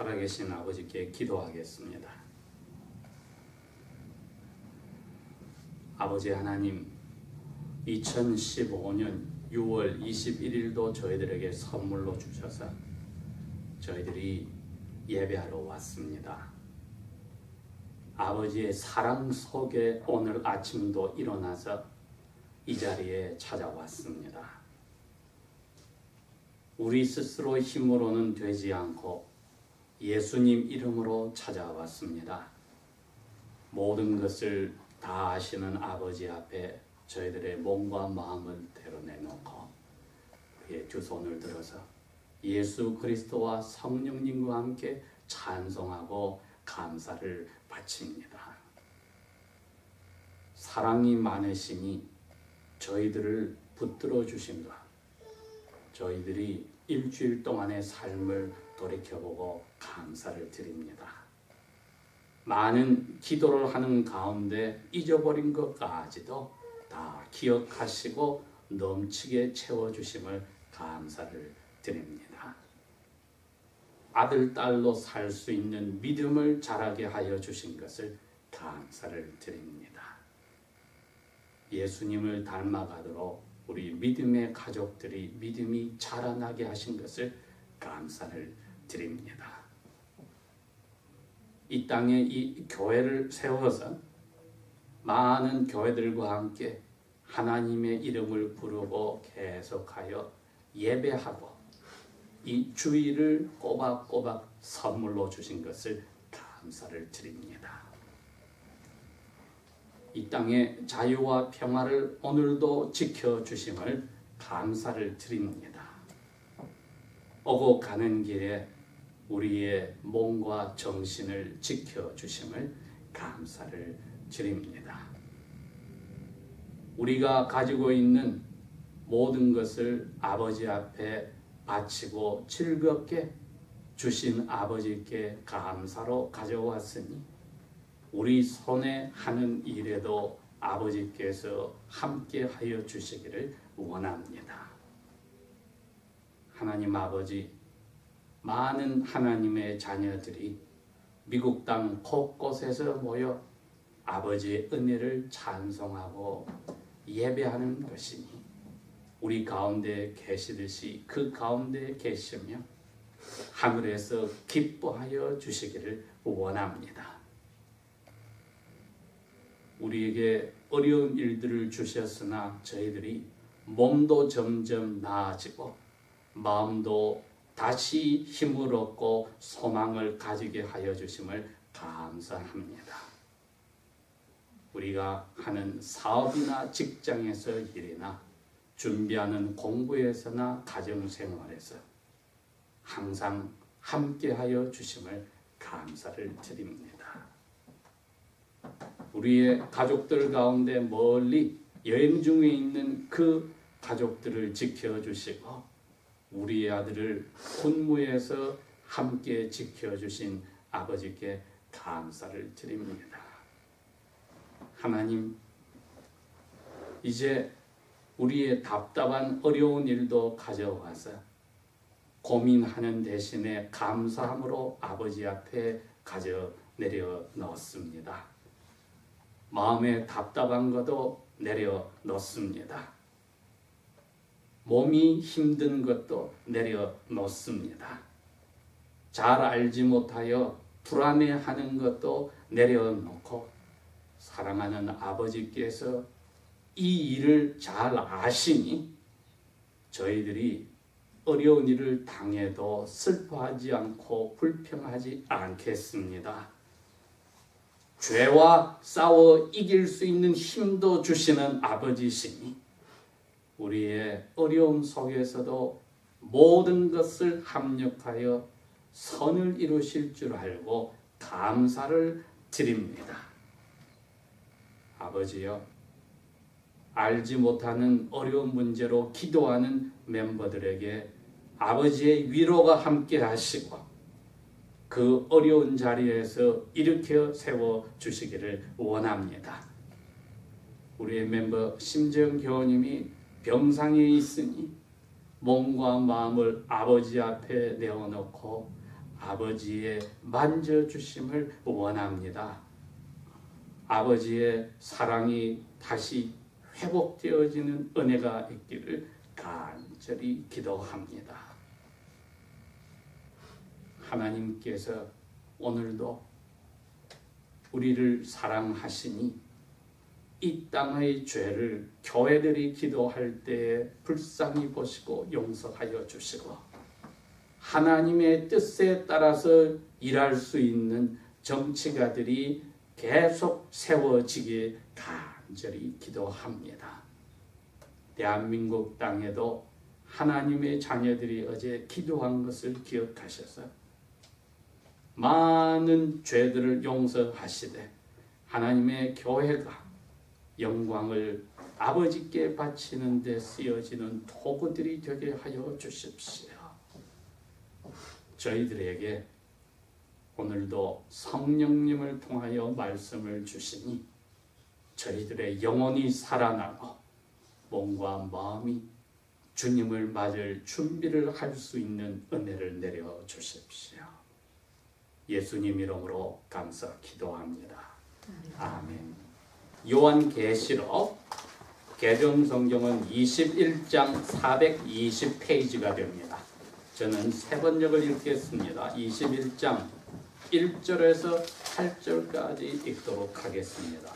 살아계신 아버지께 기도하겠습니다. 아버지 하나님, 2015년 6월 21일도 저희들에게 선물로 주셔서 저희들이 예배하러 왔습니다. 아버지의 사랑 속에 오늘 아침도 일어나서 이 자리에 찾아왔습니다. 우리 스스로 힘으로는 되지 않고 예수님 이름으로 찾아왔습니다. 모든 것을 다 아시는 아버지 앞에 저희들의 몸과 마음을 드러내놓고 우리의 두 손을 들어서 예수 그리스도와 성령님과 함께 찬송하고 감사를 바칩니다. 사랑이 많으시니 저희들을 붙들어 주신다. 저희들이 일주일 동안의 삶을 돌이켜보고 감사를 드립니다. 많은 기도를 하는 가운데 잊어버린 것까지도 다 기억하시고 넘치게 채워주심을 감사를 드립니다. 아들, 딸로 살 수 있는 믿음을 자라게 하여 주신 것을 감사를 드립니다. 예수님을 닮아가도록 우리 믿음의 가족들이 믿음이 자라나게 하신 것을 감사를 드립니다. 이 땅에 이 교회를 세워서 많은 교회들과 함께 하나님의 이름을 부르고 계속하여 예배하고 이 주일을 꼬박꼬박 선물로 주신 것을 감사를 드립니다. 이 땅의 자유와 평화를 오늘도 지켜주심을 감사를 드립니다. 오고 가는 길에 우리의 몸과 정신을 지켜주심을 감사를 드립니다. 우리가 가지고 있는 모든 것을 아버지 앞에 바치고 즐겁게 주신 아버지께 감사로 가져왔으니 우리 손에 하는 일에도 아버지께서 함께 하여 주시기를 원합니다. 하나님 아버지, 많은 하나님의 자녀들이 미국 땅 곳곳에서 모여 아버지의 은혜를 찬송하고 예배하는 것이니 우리 가운데 계시듯이 그 가운데 계시며 하늘에서 기뻐하여 주시기를 원합니다. 우리에게 어려운 일들을 주셨으나 저희들이 몸도 점점 나아지고 마음도 다시 힘을 얻고 소망을 가지게 하여 주심을 감사합니다. 우리가 하는 사업이나 직장에서 일이나 준비하는 공부에서나 가정생활에서 항상 함께하여 주심을 감사를 드립니다. 우리의 가족들 가운데 멀리 여행 중에 있는 그 가족들을 지켜주시고 우리의 아들을 군무에서 함께 지켜주신 아버지께 감사를 드립니다. 하나님, 이제 우리의 답답한 어려운 일도 가져와서 고민하는 대신에 감사함으로 아버지 앞에 가져 내려 넣습니다. 마음에 답답한 것도 내려 놓습니다. 몸이 힘든 것도 내려 놓습니다. 잘 알지 못하여 불안해하는 것도 내려놓고 사랑하는 아버지께서 이 일을 잘 아시니 저희들이 어려운 일을 당해도 슬퍼하지 않고 불평하지 않겠습니다. 죄와 싸워 이길 수 있는 힘도 주시는 아버지시니 우리의 어려움 속에서도 모든 것을 합력하여 선을 이루실 줄 알고 감사를 드립니다. 아버지여, 알지 못하는 어려운 문제로 기도하는 멤버들에게 아버지의 위로가 함께 하시고 그 어려운 자리에서 일으켜 세워주시기를 원합니다. 우리의 멤버 심재영 교우님이 병상에 있으니 몸과 마음을 아버지 앞에 내어놓고 아버지의 만져주심을 원합니다. 아버지의 사랑이 다시 회복되어지는 은혜가 있기를 간절히 기도합니다. 하나님께서 오늘도 우리를 사랑하시니 이 땅의 죄를 교회들이 기도할 때에 불쌍히 보시고 용서하여 주시고 하나님의 뜻에 따라서 일할 수 있는 정치가들이 계속 세워지길 간절히 기도합니다. 대한민국 땅에도 하나님의 자녀들이 어제 기도한 것을 기억하셔서 많은 죄들을 용서하시되 하나님의 교회가 영광을 아버지께 바치는 데 쓰여지는 도구들이 되게 하여 주십시오. 저희들에게 오늘도 성령님을 통하여 말씀을 주시니 저희들의 영혼이 살아나고 몸과 마음이 주님을 맞을 준비를 할 수 있는 은혜를 내려 주십시오. 예수님 이름으로 감사 기도합니다. 아멘. 요한계시록 개정성경은 21장 420페이지가 됩니다. 저는 세 번역을 읽겠습니다. 21장 1절에서 8절까지 읽도록 하겠습니다.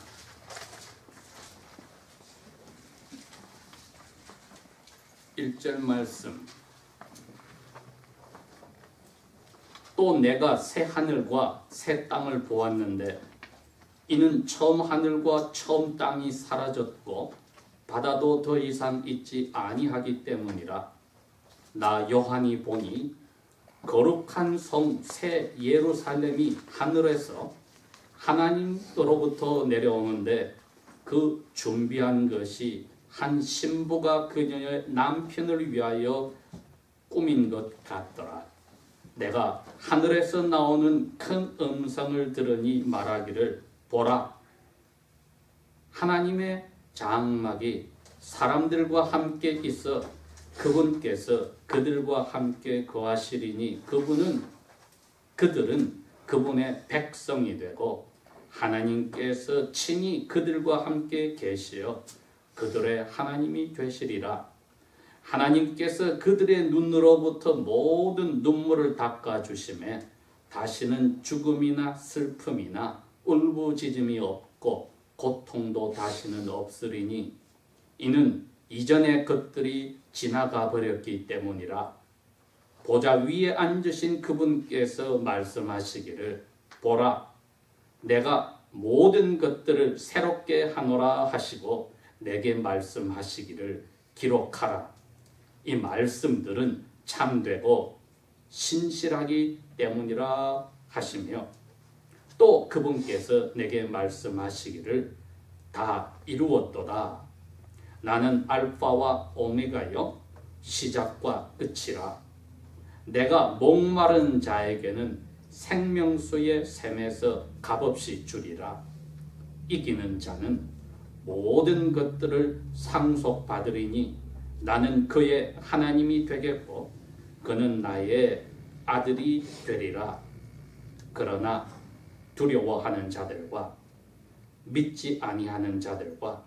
(1절) 말씀. 또 내가 새 하늘과 새 땅을 보았는데 이는 처음 하늘과 처음 땅이 사라졌고 바다도 더 이상 있지 아니하기 때문이라. 나 요한이 보니 거룩한 성 새 예루살렘이 하늘에서 하나님으로부터 내려오는데 그 준비한 것이 한 신부가 그녀의 남편을 위하여 꾸민 것 같더라. 내가 하늘에서 나오는 큰 음성을 들으니 말하기를 보라, 하나님의 장막이 사람들과 함께 있어 그분께서 그들과 함께 거하시리니 그들은 그분의 백성이 되고 하나님께서 친히 그들과 함께 계시어 그들의 하나님이 되시리라. 하나님께서 그들의 눈으로부터 모든 눈물을 닦아주시매 다시는 죽음이나 슬픔이나 울부짖음이 없고 고통도 다시는 없으리니 이는 이전의 것들이 지나가 버렸기 때문이라. 보좌 위에 앉으신 그분께서 말씀하시기를 보라, 내가 모든 것들을 새롭게 하노라 하시고 내게 말씀하시기를 기록하라. 이 말씀들은 참되고 신실하기 때문이라 하시며 또 그분께서 내게 말씀하시기를 다 이루었도다. 나는 알파와 오메가요 시작과 끝이라. 내가 목마른 자에게는 생명수의 샘에서 값없이 주리라. 이기는 자는 모든 것들을 상속받으리니 나는 그의 하나님이 되겠고 그는 나의 아들이 되리라. 그러나 두려워하는 자들과 믿지 아니하는 자들과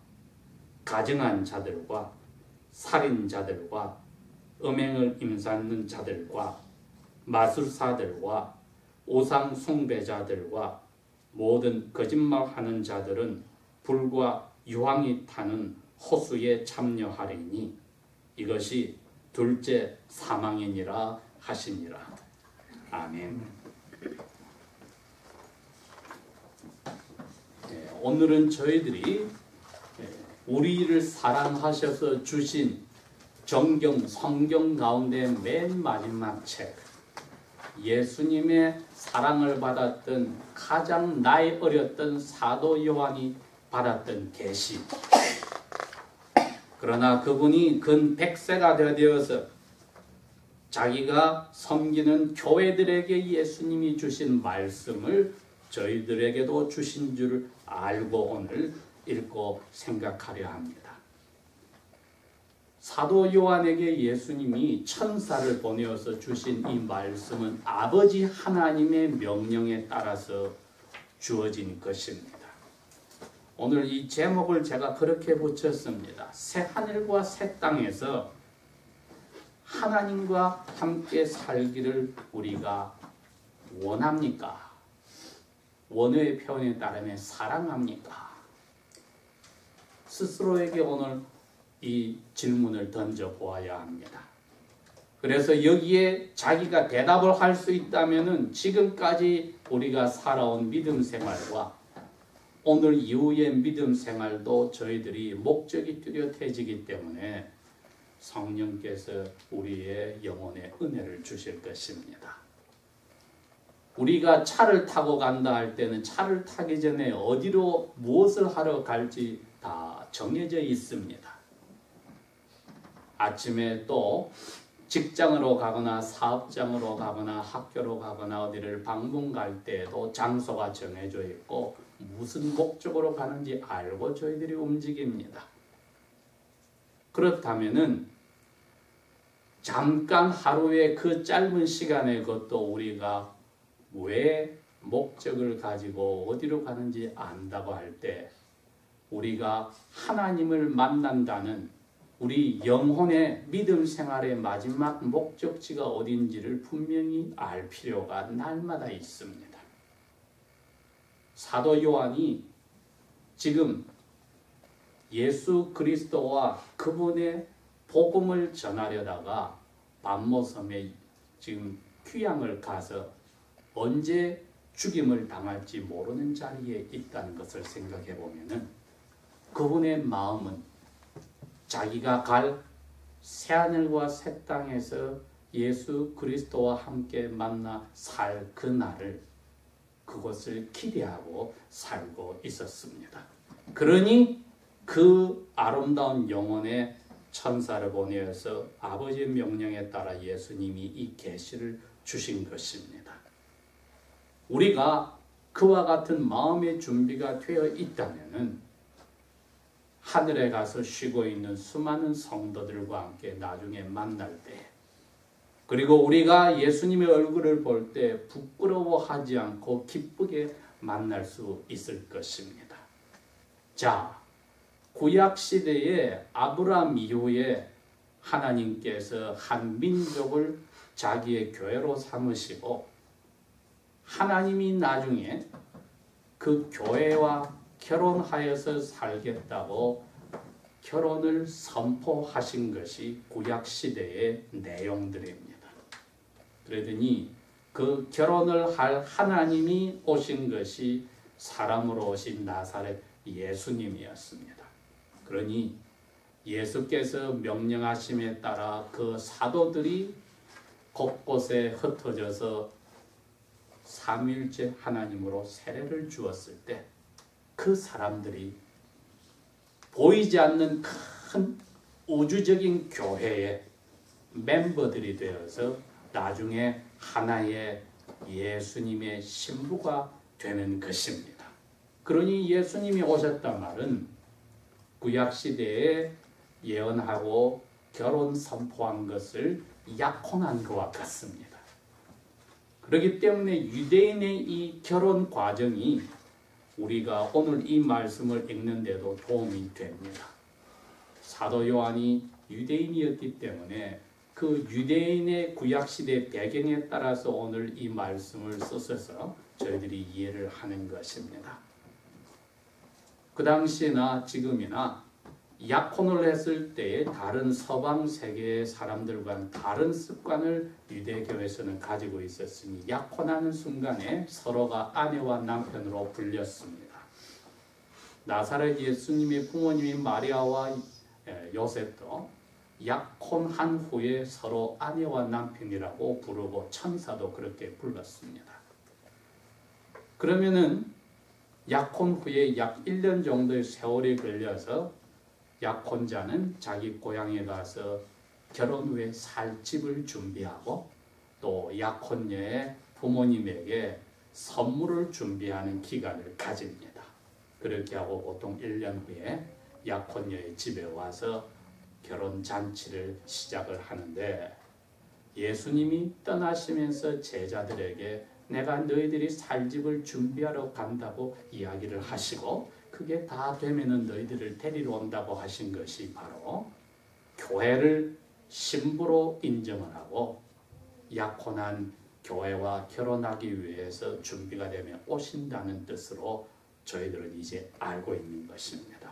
가증한 자들과 살인자들과 음행을 임산는 자들과 마술사들과 우상 숭배자들과 모든 거짓말하는 자들은 불과 유황이 타는 호수에 참여하리니 이것이 둘째 사망이니라 하시니라. 아멘. 오늘은 저희들이 우리를 사랑하셔서 주신 성경 가운데 맨 마지막 책, 예수님의 사랑을 받았던 가장 나이 어렸던 사도 요한이 받았던 계시. 그러나 그분이 근 100세가 되어서 자기가 섬기는 교회들에게 예수님이 주신 말씀을 저희들에게도 주신 줄 알고 오늘 읽고 생각하려 합니다. 사도 요한에게 예수님이 천사를 보내어서 주신 이 말씀은 아버지 하나님의 명령에 따라서 주어진 것입니다. 오늘 이 제목을 제가 그렇게 붙였습니다. 새 하늘과 새 땅에서 하나님과 함께 살기를 우리가 원합니까? 원어의 표현에 따르면 사랑합니까? 스스로에게 오늘 이 질문을 던져보아야 합니다. 그래서 여기에 자기가 대답을 할 수 있다면 지금까지 우리가 살아온 믿음 생활과 오늘 이후의 믿음 생활도 저희들이 목적이 뚜렷해지기 때문에 성령께서 우리의 영혼에 은혜를 주실 것입니다. 우리가 차를 타고 간다 할 때는 차를 타기 전에 어디로 무엇을 하러 갈지 다 정해져 있습니다. 아침에 또 직장으로 가거나 사업장으로 가거나 학교로 가거나 어디를 방문 갈 때에도 장소가 정해져 있고 무슨 목적으로 가는지 알고 저희들이 움직입니다. 그렇다면은 잠깐 하루의 그 짧은 시간에 그것도 우리가 왜 목적을 가지고 어디로 가는지 안다고 할 때 우리가 하나님을 만난다는 우리 영혼의 믿음 생활의 마지막 목적지가 어딘지를 분명히 알 필요가 날마다 있습니다. 사도 요한이 지금 예수 그리스도와 그분의 복음을 전하려다가 반모섬에 지금 귀양을 가서 언제 죽임을 당할지 모르는 자리에 있다는 것을 생각해 보면은 그분의 마음은 자기가 갈 새하늘과 새 땅에서 예수 그리스도와 함께 만나 살 그날을 그것을 기대하고 살고 있었습니다. 그러니 그 아름다운 영혼의 천사를 보내어서 아버지의 명령에 따라 예수님이 이 계시를 주신 것입니다. 우리가 그와 같은 마음의 준비가 되어 있다면은 하늘에 가서 쉬고 있는 수많은 성도들과 함께 나중에 만날 때, 그리고 우리가 예수님의 얼굴을 볼 때 부끄러워하지 않고 기쁘게 만날 수 있을 것입니다. 자, 구약 시대에 아브라함 이후에 하나님께서 한 민족을 자기의 교회로 삼으시고 하나님이 나중에 그 교회와 결혼하여서 살겠다고 결혼을 선포하신 것이 구약시대의 내용들입니다. 그러더니 그 결혼을 할 하나님이 오신 것이 사람으로 오신 나사렛 예수님이었습니다. 그러니 예수께서 명령하심에 따라 그 사도들이 곳곳에 흩어져서 삼위일체 하나님으로 세례를 주었을 때 그 사람들이 보이지 않는 큰 우주적인 교회의 멤버들이 되어서 나중에 하나의 예수님의 신부가 되는 것입니다. 그러니 예수님이 오셨단 말은 구약시대에 예언하고 결혼 선포한 것을 약혼한 것과 같습니다. 그렇기 때문에 유대인의 이 결혼 과정이 우리가 오늘 이 말씀을 읽는데도 도움이 됩니다. 사도 요한이 유대인이었기 때문에 그 유대인의 구약시대 배경에 따라서 오늘 이 말씀을 써서 저희들이 이해를 하는 것입니다. 그 당시나 지금이나 약혼을 했을 때에 다른 서방 세계의 사람들과는 다른 습관을 유대교에서는 가지고 있었으니 약혼하는 순간에 서로가 아내와 남편으로 불렸습니다. 나사렛 예수님의 부모님이 마리아와 요셉도 약혼한 후에 서로 아내와 남편이라고 부르고 천사도 그렇게 불렀습니다. 그러면은 약혼 후에 약 1년 정도의 세월이 걸려서 약혼자는 자기 고향에 가서 결혼 후에 살 집을 준비하고 또 약혼녀의 부모님에게 선물을 준비하는 기간을 가집니다. 그렇게 하고 보통 1년 후에 약혼녀의 집에 와서 결혼 잔치를 시작을 하는데 예수님이 떠나시면서 제자들에게 내가 너희들이 살 집을 준비하러 간다고 이야기를 하시고 그게 다 되면은 너희들을 데리러 온다고 하신 것이 바로 교회를 신부로 인정을 하고 약혼한 교회와 결혼하기 위해서 준비가 되면 오신다는 뜻으로 저희들은 이제 알고 있는 것입니다.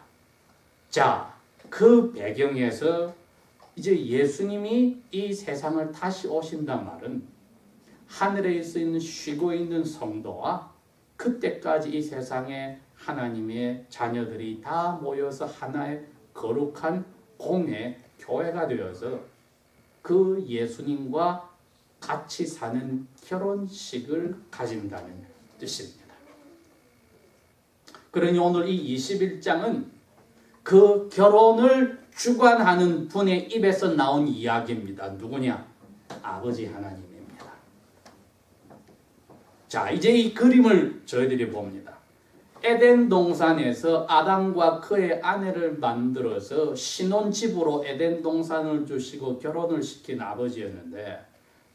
자, 그 배경에서 이제 예수님이 이 세상을 다시 오신단 말은 하늘에 있는 쉬고 있는 성도와 그때까지 이 세상에 하나님의 자녀들이 다 모여서 하나의 거룩한 공예 교회가 되어서 그 예수님과 같이 사는 결혼식을 가진다는 뜻입니다. 그러니 오늘 이 21장은 그 결혼을 주관하는 분의 입에서 나온 이야기입니다. 누구냐? 아버지 하나님입니다. 자, 이제 이 그림을 저희들이 봅니다. 에덴 동산에서 아담과 그의 아내를 만들어서 신혼집으로 에덴 동산을 주시고 결혼을 시킨 아버지였는데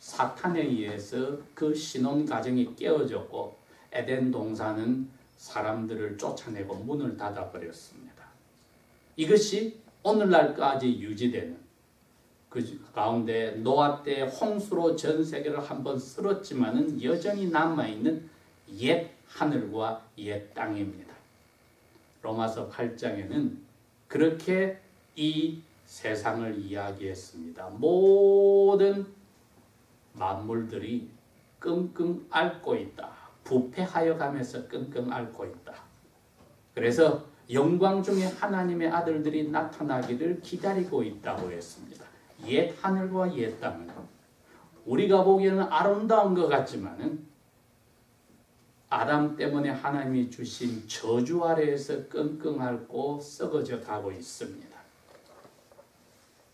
사탄에 의해서 그 신혼 가정이 깨어졌고 에덴 동산은 사람들을 쫓아내고 문을 닫아버렸습니다. 이것이 오늘날까지 유지되는 그 가운데 노아 때 홍수로 전 세계를 한번 쓸었지만은 여전히 남아있는 옛 하늘과 옛 땅입니다. 로마서 8장에는 그렇게 이 세상을 이야기했습니다. 모든 만물들이 끙끙 앓고 있다. 부패하여 가면서 끙끙 앓고 있다. 그래서 영광 중에 하나님의 아들들이 나타나기를 기다리고 있다고 했습니다. 옛 하늘과 옛 땅은 우리가 보기에는 아름다운 것 같지만은 아담 때문에 하나님이 주신 저주 아래에서 끙끙 앓고 썩어져 가고 있습니다.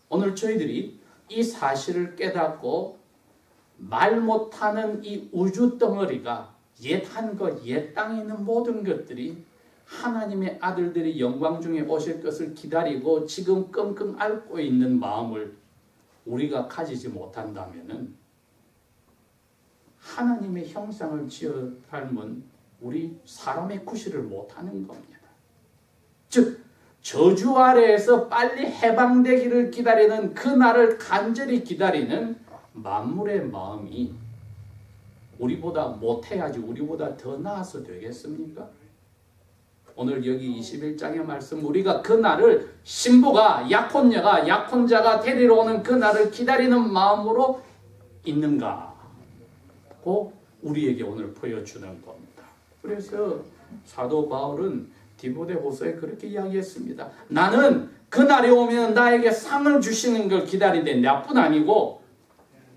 오늘 저희들이 이 사실을 깨닫고 말 못하는 이 우주 덩어리가 옛 하늘과 옛 땅에 있는 모든 것들이 하나님의 아들들이 영광 중에 오실 것을 기다리고 지금 끙끙 앓고 있는 마음을 우리가 가지지 못한다면은 하나님의 형상을 지어 닮은 우리 사람의 구실을 못하는 겁니다. 즉 저주 아래에서 빨리 해방되기를 기다리는 그 날을 간절히 기다리는 만물의 마음이 우리보다 못해야지 우리보다 더 나아서 되겠습니까? 오늘 여기 21장의 말씀 우리가 그 날을 신부가 약혼녀가 약혼자가 데리러 오는 그 날을 기다리는 마음으로 있는가? 고 우리에게 오늘 보여주는 겁니다. 그래서 사도 바울은 디모데후서에 그렇게 이야기했습니다. 나는 그 날이 오면 나에게 상을 주시는 걸 기다리는데 나뿐 아니고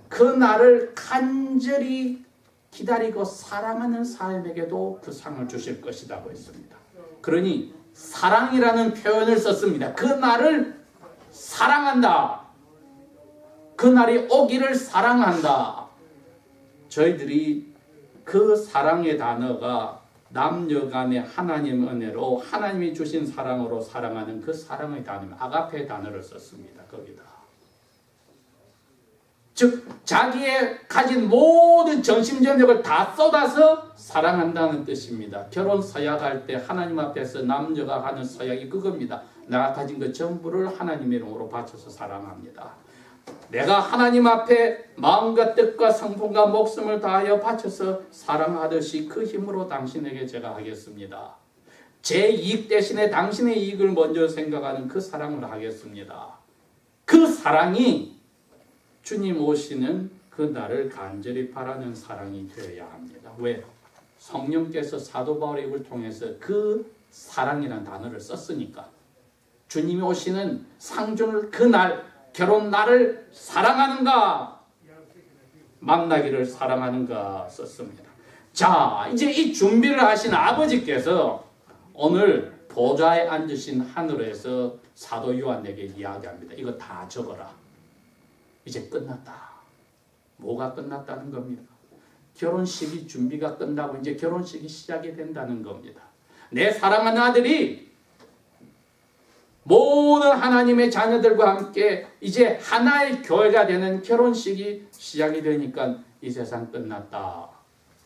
그 날을 간절히 기다리고 사랑하는 사람에게도 그 상을 주실 것이라고 했습니다. 그러니 사랑이라는 표현을 썼습니다. 그 날을 사랑한다. 그 날이 오기를 사랑한다. 저희들이 그 사랑의 단어가 남녀 간의 하나님 은혜로 하나님이 주신 사랑으로 사랑하는 그 사랑의 단어, 아가페 단어를 썼습니다. 거기다. 즉 자기의 가진 모든 전심전력을 다 쏟아서 사랑한다는 뜻입니다. 결혼 서약할 때 하나님 앞에서 남녀가 하는 서약이 그겁니다. 내가 가진 것 전부를 하나님의 이름으로 바쳐서 사랑합니다. 내가 하나님 앞에 마음과 뜻과 성품과 목숨을 다하여 바쳐서 사랑하듯이 그 힘으로 당신에게 제가 하겠습니다. 제 이익 대신에 당신의 이익을 먼저 생각하는 그 사랑을 하겠습니다. 그 사랑이 주님 오시는 그 날을 간절히 바라는 사랑이 되어야 합니다. 왜? 성령께서 사도 바울의 입을 통해서 그 사랑이라는 단어를 썼으니까 주님이 오시는 상주를 그 날 결혼 날을 사랑하는가 만나기를 사랑하는가 썼습니다. 자, 이제 이 준비를 하신 아버지께서 오늘 보좌에 앉으신 하늘에서 사도 요한에게 이야기합니다. 이거 다 적어라. 이제 끝났다. 뭐가 끝났다는 겁니다. 결혼식이 준비가 끝나고 이제 결혼식이 시작이 된다는 겁니다. 내 사랑하는 아들이 모든 하나님의 자녀들과 함께 이제 하나의 교회가 되는 결혼식이 시작이 되니까 이 세상 끝났다.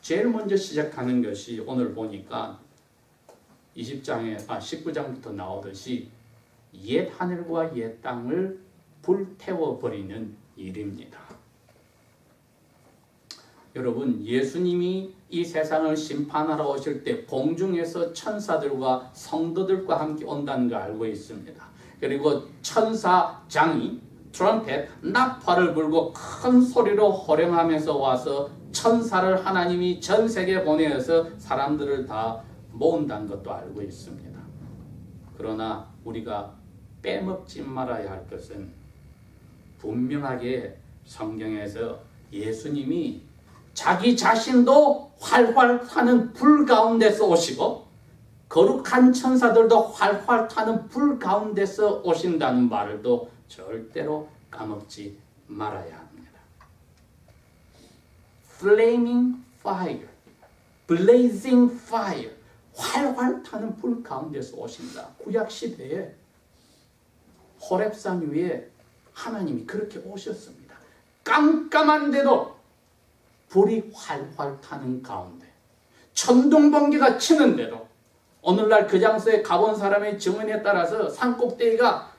제일 먼저 시작하는 것이 오늘 보니까 19장부터 나오듯이 옛 하늘과 옛 땅을 불태워버리는 일입니다. 여러분, 예수님이 이 세상을 심판하러 오실 때 공중에서 천사들과 성도들과 함께 온다는 걸 알고 있습니다. 그리고 천사장이 트럼펫, 나팔을 불고 큰 소리로 호령하면서 와서 천사를 하나님이 전 세계에 보내어서 사람들을 다 모은다는 것도 알고 있습니다. 그러나 우리가 빼먹지 말아야 할 것은 분명하게 성경에서 예수님이 자기 자신도 활활 타는 불 가운데서 오시고 거룩한 천사들도 활활 타는 불 가운데서 오신다는 말도 절대로 까먹지 말아야 합니다. Flaming fire, blazing fire, 활활 타는 불 가운데서 오신다. 구약 시대에 호렙산 위에 하나님이 그렇게 오셨습니다. 깜깜한데도 불이 활활 타는 가운데, 천둥번개가 치는데도 오늘날 그 장소에 가본 사람의 증언에 따라서 산꼭대기가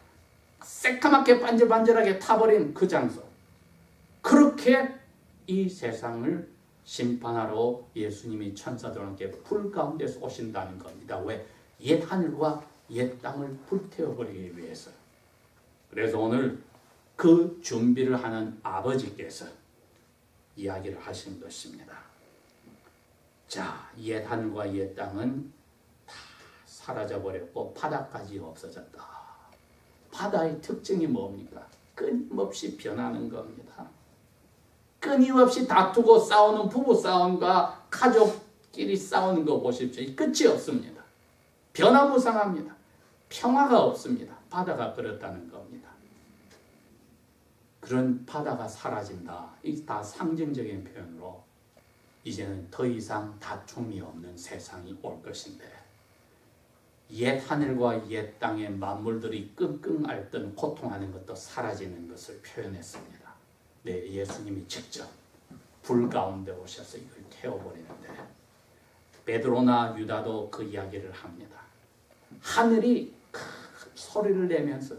새까맣게 반질반질하게 타버린 그 장소, 그렇게 이 세상을 심판하러 예수님이 천사들과 함께 불 가운데서 오신다는 겁니다. 왜? 옛 하늘과 옛 땅을 불태워버리기 위해서. 그래서 오늘 그 준비를 하는 아버지께서 이야기를 하신 것입니다. 자, 옛 하늘과 옛 땅은 다 사라져버렸고 바다까지 없어졌다. 바다의 특징이 뭡니까? 끊임없이 변하는 겁니다. 끊임없이 다투고 싸우는 부부싸움과 가족끼리 싸우는 거 보십시오. 끝이 없습니다. 변화무쌍합니다. 평화가 없습니다. 바다가 그렇다는 겁니다. 그런 바다가 사라진다. 이게 다 상징적인 표현으로 이제는 더 이상 다툼이 없는 세상이 올 것인데, 옛 하늘과 옛 땅의 만물들이 끙끙 앓던 고통하는 것도 사라지는 것을 표현했습니다. 네, 예수님이 직접 불 가운데 오셔서 이걸 태워버리는데, 베드로나 유다도 그 이야기를 합니다. 하늘이 큰 소리를 내면서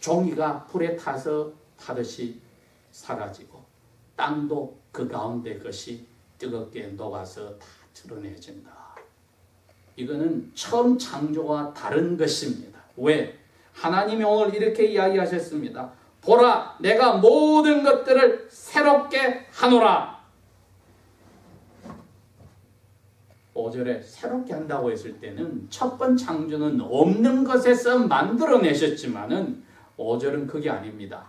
종이가 불에 타서 타듯이 사라지고, 땅도 그 가운데 것이 뜨겁게 녹아서 다 드러내진다. 이거는 처음 창조와 다른 것입니다. 왜? 하나님이 오늘 이렇게 이야기하셨습니다. 보라, 내가 모든 것들을 새롭게 하노라. 5절에 새롭게 한다고 했을 때는 첫 번 창조는 없는 것에서 만들어내셨지만은 5절은 그게 아닙니다.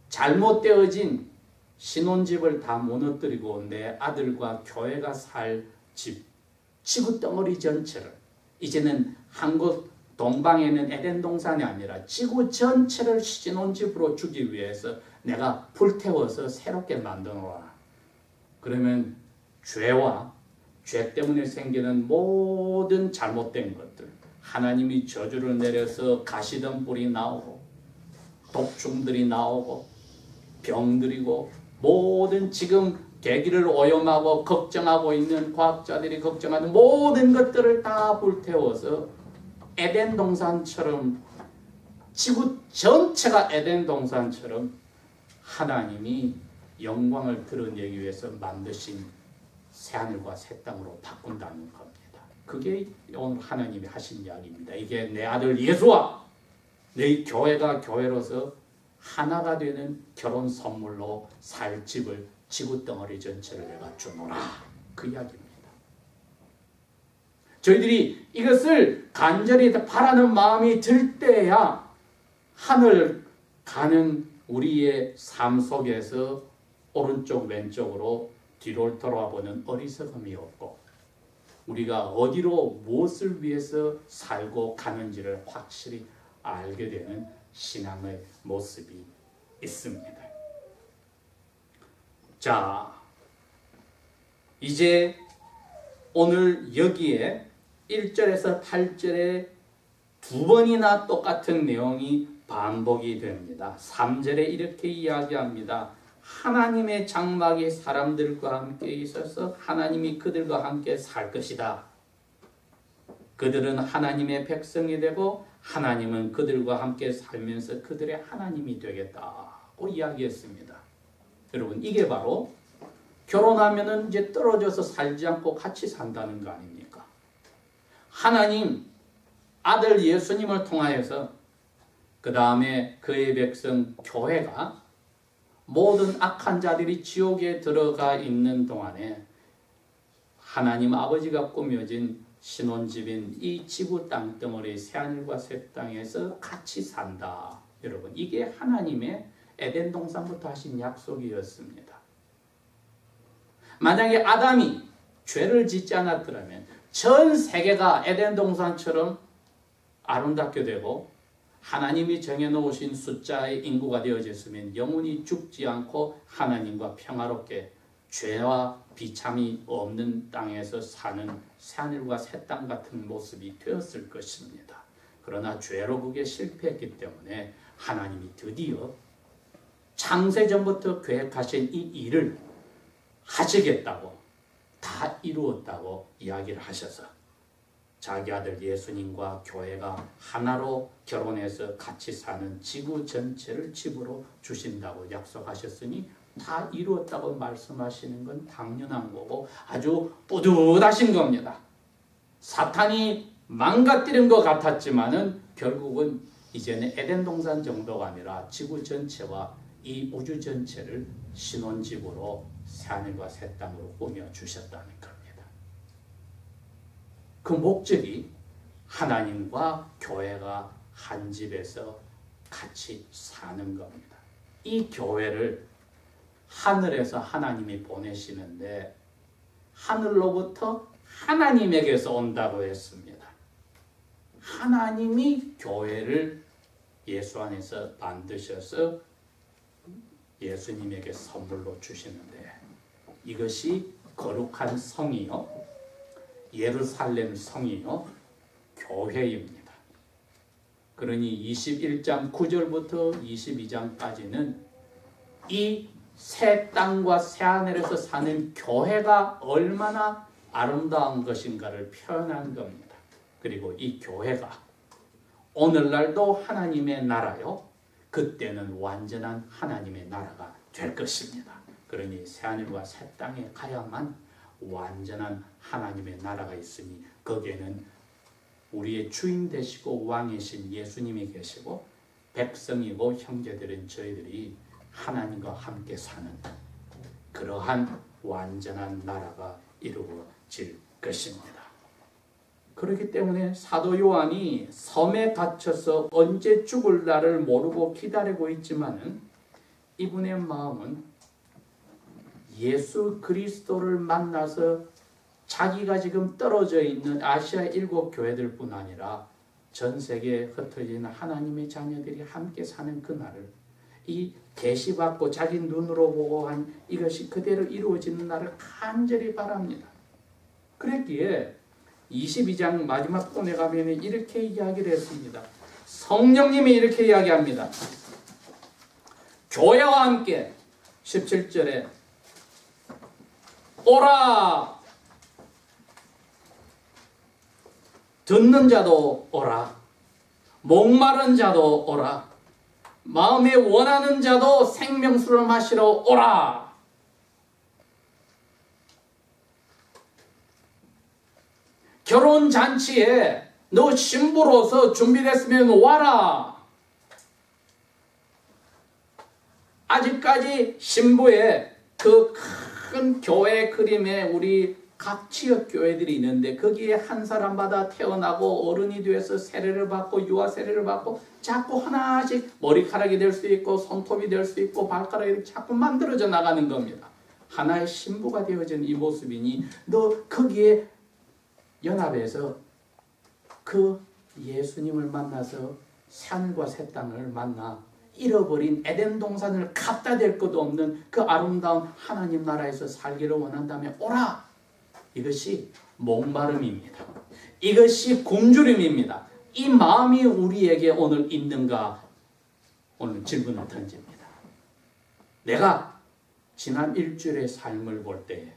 잘못되어진 신혼집을 다 무너뜨리고 내 아들과 교회가 살 집, 지구덩어리 전체를, 이제는 한국 동방에는 에덴 동산이 아니라 지구 전체를 신혼집으로 주기 위해서 내가 불태워서 새롭게 만들어라. 그러면 죄와 죄 때문에 생기는 모든 잘못된 것들, 하나님이 저주를 내려서 가시던 뿔이 나오고 독충들이 나오고 병들이고 모든 지금 계기를 오염하고 걱정하고 있는 과학자들이 걱정하는 모든 것들을 다 불태워서 에덴 동산처럼, 지구 전체가 에덴 동산처럼 하나님이 영광을 드러내기 위해서 만드신 새하늘과 새 땅으로 바꾼다는 겁니다. 그게 오늘 하나님이 하신 이야기입니다. 이게 내 아들 예수와 내 교회가 교회로서 하나가 되는 결혼 선물로 살 집을, 지구덩어리 전체를 내가 주노라. 그 이야기입니다. 저희들이 이것을 간절히 바라는 마음이 들 때야 하늘 가는 우리의 삶 속에서 오른쪽 왼쪽으로 뒤로 돌아보는 어리석음이 없고, 우리가 어디로 무엇을 위해서 살고 가는지를 확실히 알게 되는 신앙의 모습이 있습니다. 자, 이제 오늘 여기에 1절에서 8절에 두 번이나 똑같은 내용이 반복이 됩니다. 3절에 이렇게 이야기합니다. 하나님의 장막이 사람들과 함께 있어서 하나님이 그들과 함께 살 것이다. 그들은 하나님의 백성이 되고 하나님은 그들과 함께 살면서 그들의 하나님이 되겠다고 이야기했습니다. 여러분, 이게 바로 결혼하면은 이제 떨어져서 살지 않고 같이 산다는 거 아닙니까? 하나님 아들 예수님을 통하여서 그 다음에 그의 백성 교회가 모든 악한 자들이 지옥에 들어가 있는 동안에 하나님 아버지가 꾸며진 신혼집인 이 지구 땅덩어리 새하늘과 새 땅에서 같이 산다. 여러분, 이게 하나님의 에덴 동산부터 하신 약속이었습니다. 만약에 아담이 죄를 짓지 않았더라면 전 세계가 에덴 동산처럼 아름답게 되고 하나님이 정해놓으신 숫자의 인구가 되어졌으면 영원히 죽지 않고 하나님과 평화롭게 죄와 비참이 없는 땅에서 사는 새하늘과 새 땅 같은 모습이 되었을 것입니다. 그러나 죄로 그게 실패했기 때문에 하나님이 드디어 창세전부터 계획하신 이 일을 하시겠다고, 다 이루었다고 이야기를 하셔서 자기 아들 예수님과 교회가 하나로 결혼해서 같이 사는 지구 전체를 집으로 주신다고 약속하셨으니 다 이루었다고 말씀하시는 건 당연한 거고 아주 뿌듯하신 겁니다. 사탄이 망가뜨린 것 같았지만은 결국은 이제는 에덴 동산 정도가 아니라 지구 전체와 이 우주 전체를 신혼집으로 새하늘과 새 땅으로 꾸며 주셨다는 겁니다. 그 목적이 하나님과 교회가 한 집에서 같이 사는 겁니다. 이 교회를 하늘에서 하나님이 보내시는데 하늘로부터 하나님에게서 온다고 했습니다. 하나님이 교회를 예수 안에서 만드셔서 예수님에게 선물로 주시는데 이것이 거룩한 성이요, 예루살렘 성이요, 교회입니다. 그러니 21장 9절부터 22장까지는 이 새 땅과 새 하늘에서 사는 교회가 얼마나 아름다운 것인가를 표현한 겁니다. 그리고 이 교회가 오늘날도 하나님의 나라요, 그때는 완전한 하나님의 나라가 될 것입니다. 그러니 새하늘과 새 땅에 가야만 완전한 하나님의 나라가 있으니 거기에는 우리의 주인 되시고 왕이신 예수님이 계시고 백성이고 형제들인 저희들이 하나님과 함께 사는 그러한 완전한 나라가 이루어질 것입니다. 그렇기 때문에 사도 요한이 섬에 갇혀서 언제 죽을 날을 모르고 기다리고 있지만은 이분의 마음은 예수 그리스도를 만나서 자기가 지금 떨어져 있는 아시아 7 교회들뿐 아니라 전 세계에 흩어진 하나님의 자녀들이 함께 사는 그날을, 이 계시받고 자기 눈으로 보고 한 이것이 그대로 이루어지는 날을 간절히 바랍니다. 그랬기에 22장 마지막 본에 가면 이렇게 이야기를 했습니다. 성령님이 이렇게 이야기합니다. 교회와 함께 17절에 오라, 듣는 자도 오라, 목마른 자도 오라, 마음에 원하는 자도 생명수를 마시러 오라. 결혼잔치에 너 신부로서 준비됐으면 와라. 아직까지 신부의 그 큰 교회 그림에 우리 각 지역 교회들이 있는데 거기에 한 사람마다 태어나고 어른이 되어서 세례를 받고 유아 세례를 받고 자꾸 하나씩 머리카락이 될 수 있고 손톱이 될 수 있고 발가락이 자꾸 만들어져 나가는 겁니다. 하나의 신부가 되어진 이 모습이니 너 거기에 연합해서 그 예수님을 만나서 산과 새 땅을 만나 잃어버린 에덴 동산을 갖다 댈 것도 없는 그 아름다운 하나님 나라에서 살기를 원한다면 오라. 이것이 목마름입니다. 이것이 굶주림입니다. 이 마음이 우리에게 오늘 있는가? 오늘 질문을 던집니다. 내가 지난 일주일의 삶을 볼 때,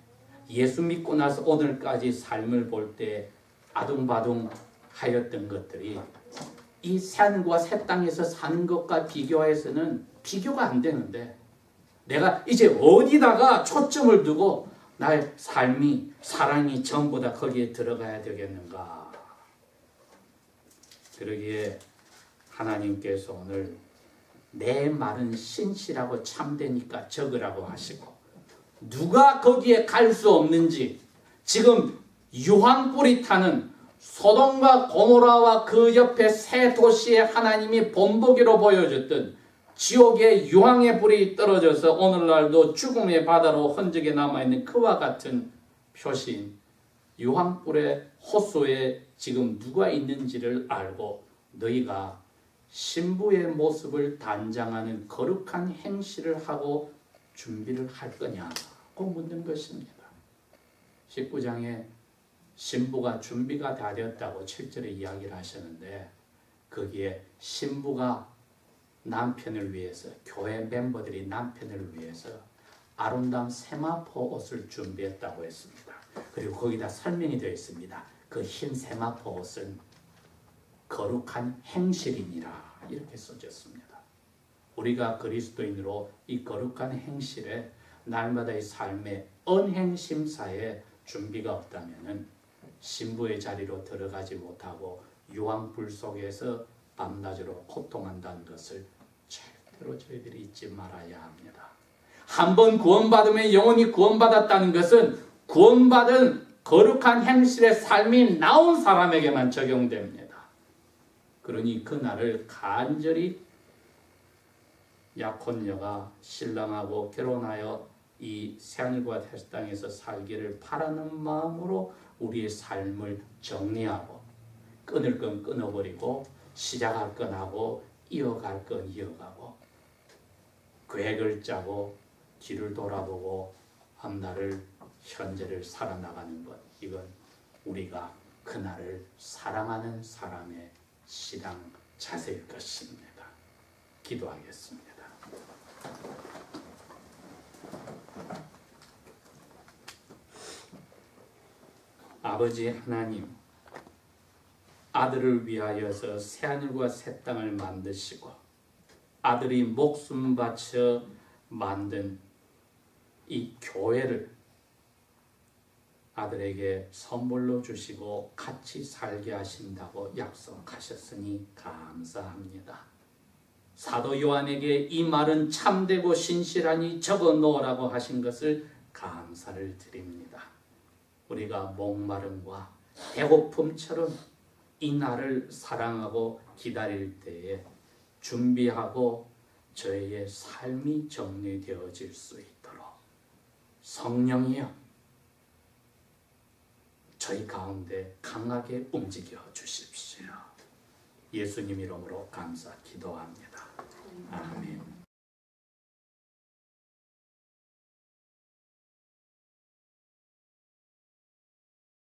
예수 믿고 나서 오늘까지 삶을 볼 때 아둥바둥 하였던 것들이 이 새하늘과 새 땅에서 사는 것과 비교해서는 비교가 안 되는데, 내가 이제 어디다가 초점을 두고 나의 삶이, 사랑이 전부 다 거기에 들어가야 되겠는가? 그러기에 하나님께서 오늘 내 말은 신실하고 참되니까 적으라고 하시고, 누가 거기에 갈 수 없는지, 지금 유황불이 타는 소돔과 고모라와 그 옆에 세 도시에 하나님이 본보기로 보여줬던 지옥의 유황의 불이 떨어져서 오늘날도 죽음의 바다로 흔적에 남아있는 그와 같은 표시인 유황불의 호수에 지금 누가 있는지를 알고 너희가 신부의 모습을 단장하는 거룩한 행실을 하고 준비를 할 거냐고 묻는 것입니다. 19장에 신부가 준비가 다 되었다고 7절에 이야기를 하셨는데, 거기에 신부가 남편을 위해서, 교회 멤버들이 남편을 위해서 아름다운 세마포 옷을 준비했다고 했습니다. 그리고 거기다 설명이 되어 있습니다. 그 흰 세마포 옷은 거룩한 행실이니라, 이렇게 써졌습니다. 우리가 그리스도인으로 이 거룩한 행실에 날마다의 삶의 언행심사에 준비가 없다면 신부의 자리로 들어가지 못하고 유황불 속에서 밤낮으로 고통한다는 것을 절대로 저희들이 잊지 말아야 합니다. 한번 구원받으면 영원히 구원받았다는 것은 구원받은 거룩한 행실의 삶이 나온 사람에게만 적용됩니다. 그러니 그날을 간절히 약혼녀가 신랑하고 결혼하여 이 새하늘과 새 땅에서 살기를 바라는 마음으로 우리의 삶을 정리하고, 끊을 건 끊어버리고, 시작할 건 하고, 이어갈 건 이어가고, 계획을 짜고 뒤를 돌아보고 앞날을, 현재를 살아나가는 것, 이건 우리가 그날을 사랑하는 사람의 신앙 자세일 것입니다. 기도하겠습니다. 아버지 하나님, 아들을 위하여서 새하늘과 새 땅을 만드시고 아들이 목숨 바쳐 만든 이 교회를 아들에게 선물로 주시고 같이 살게 하신다고 약속하셨으니 감사합니다. 사도 요한에게 이 말은 참되고 신실하니 적어 놓으라고 하신 것을 감사를 드립니다. 우리가 목마름과 배고픔처럼 이 날을 사랑하고 기다릴 때에 준비하고 저희의 삶이 정리되어질 수 있도록 성령이여 저희 가운데 강하게 움직여 주십시오. 예수님 이름으로 감사 기도합니다. 아멘.